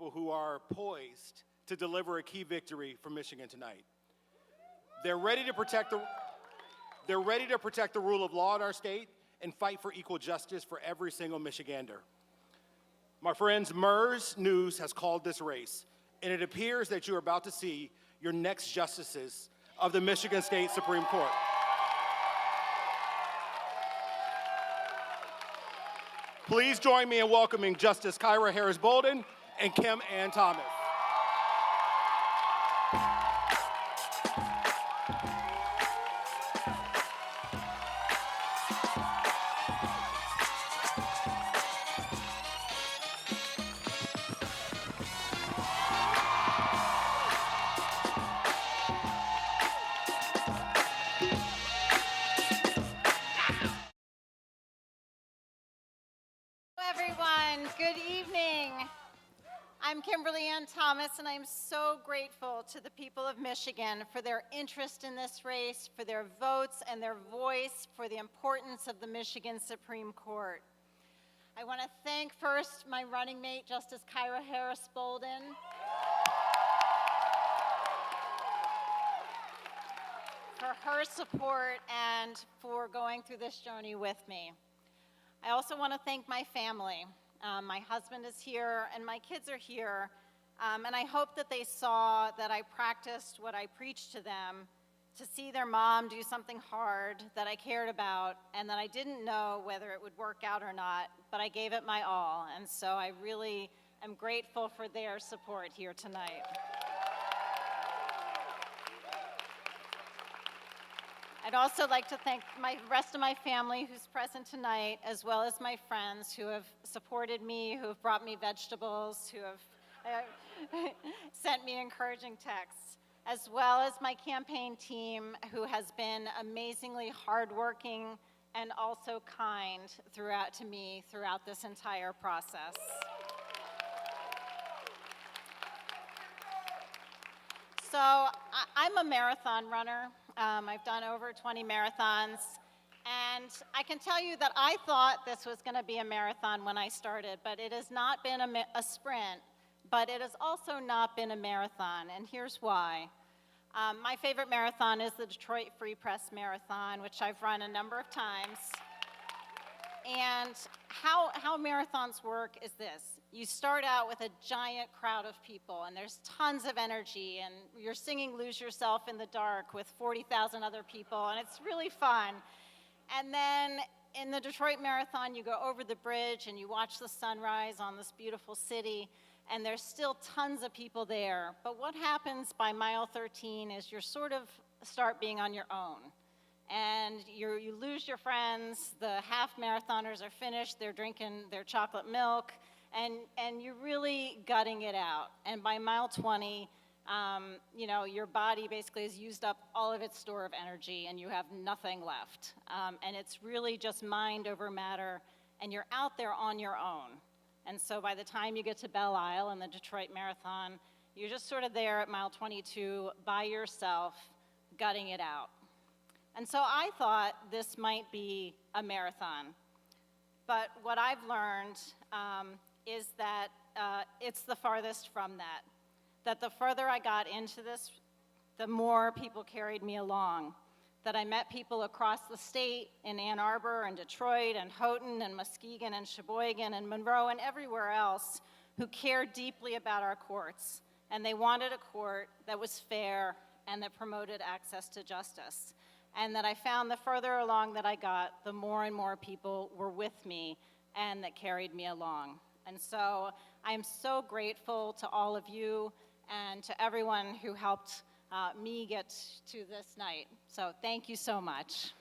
people who are poised to deliver a key victory for Michigan tonight. They're ready to protect the rule of law in our state and fight for equal justice for every single Michigander. My friends, MERS News has called this race, and it appears that you are about to see your next justices of the Michigan State Supreme Court. Please join me in welcoming Justice Kyra Harris Bolden and Kim Ann Thomas. Good evening. I'm Kimberly Ann Thomas, and I'm so grateful to the people of Michigan for their interest in this race, for their votes and their voice for the importance of the Michigan Supreme Court. I want to thank first my running mate, Justice Kyra Harris Bolden. For her support and for going through this journey with me. I also want to thank my family. My husband is here and my kids are here, and I hope that they saw that I practiced what I preached to them, to see their mom do something hard that I cared about and that I didn't know whether it would work out or not, but I gave it my all, and so I really am grateful for their support here tonight. I'd also like to thank the rest of my family who's present tonight, as well as my friends who have supported me, who have brought me vegetables, who have sent me encouraging texts, as well as my campaign team who has been amazingly hardworking and also kind to me throughout this entire process. So I'm a marathon runner. I've done over 20 marathons, and I can tell you that I thought this was going to be a marathon when I started, but it has not been a sprint, but it has also not been a marathon, and here's why. My favorite marathon is the Detroit Free Press Marathon, which I've run a number of times. And how marathons work is this. You start out with a giant crowd of people, and there's tons of energy, and you're singing Lose Yourself in the Dark with 40,000 other people, and it's really fun. And then in the Detroit Marathon, you go over the bridge, and you watch the sunrise on this beautiful city, and there's still tons of people there. But what happens by mile 13 is you sort of start being on your own. And you lose your friends, the half marathoners are finished, they're drinking their chocolate milk, and you're really gutting it out. And by mile 20, your body basically has used up all of its store of energy and you have nothing left. And it's really just mind over matter, and you're out there on your own. And so by the time you get to Belle Isle and the Detroit Marathon, you're just sort of there at mile 22 by yourself, gutting it out. And so I thought this might be a marathon. But what I've learned is that it's the farthest from that. That the further I got into this, the more people carried me along. That I met people across the state, in Ann Arbor and Detroit and Houghton and Muskegon and Sheboygan and Monroe and everywhere else, who cared deeply about our courts. And they wanted a court that was fair and that promoted access to justice. And that I found the further along that I got, the more and more people were with me and that carried me along. And so I am so grateful to all of you and to everyone who helped me get to this night. So thank you so much.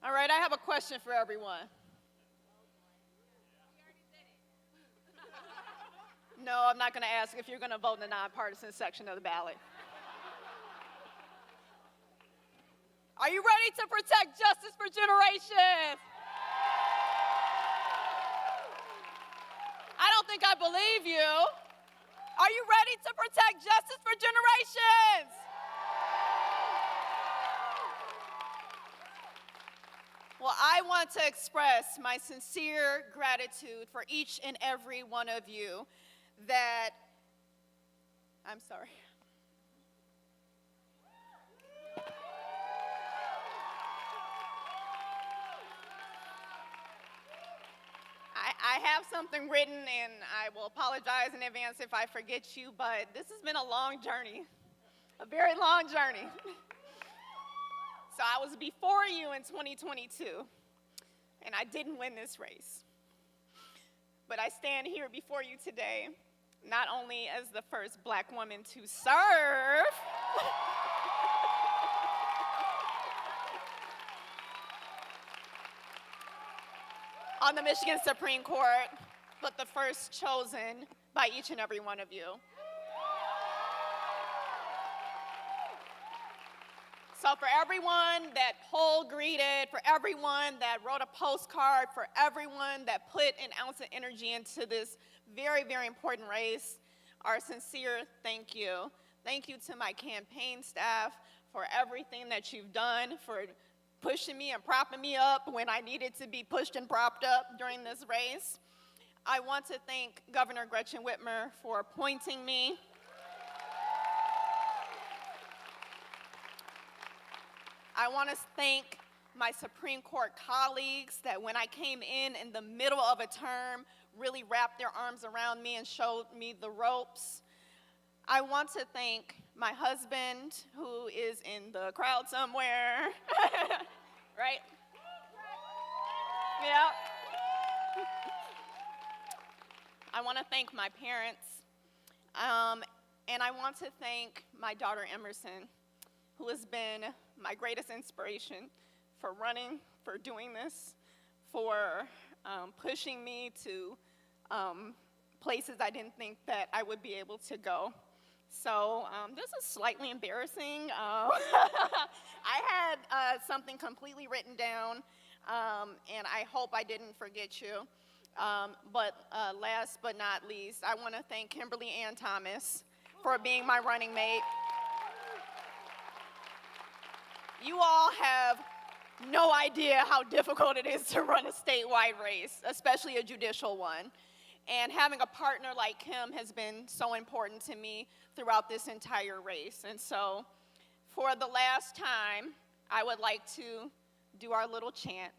All right, I have a question for everyone. No, I'm not going to ask if you're going to vote in the nonpartisan section of the ballot. Are you ready to protect justice for generations? I don't think I believe you. Are you ready to protect justice for generations? Well, I want to express my sincere gratitude for each and every one of you that, I'm sorry. I have something written, and I will apologize in advance if I forget you, but this has been a long journey, a very long journey. So I was before you in 2022, and I didn't win this race. But I stand here before you today, not only as the first Black woman to serve, on the Michigan Supreme Court, but the first chosen by each and every one of you. So for everyone that poll greeted, for everyone that wrote a postcard, for everyone that put an ounce of energy into this very, very important race, our sincere thank you. Thank you to my campaign staff for everything that you've done, for pushing me and propping me up when I needed to be pushed and propped up during this race. I want to thank Governor Gretchen Whitmer for appointing me. I want to thank my Supreme Court colleagues that when I came in the middle of a term, really wrapped their arms around me and showed me the ropes. I want to thank my husband, who is in the crowd somewhere, right? Yeah. I want to thank my parents, and I want to thank my daughter Emerson, who has been my greatest inspiration for running, for doing this, for pushing me to places I didn't think that I would be able to go. So this is slightly embarrassing. I had something completely written down, and I hope I didn't forget you. But last but not least, I want to thank Kimberly Ann Thomas for being my running mate. You all have no idea how difficult it is to run a statewide race, especially a judicial one. And having a partner like him has been so important to me throughout this entire race. And so, for the last time, I would like to do our little chant.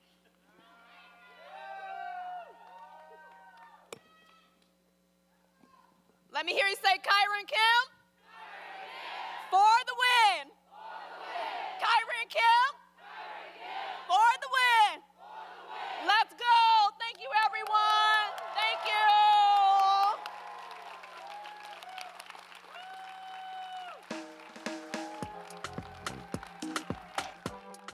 Let me hear you say, Kyron Kim.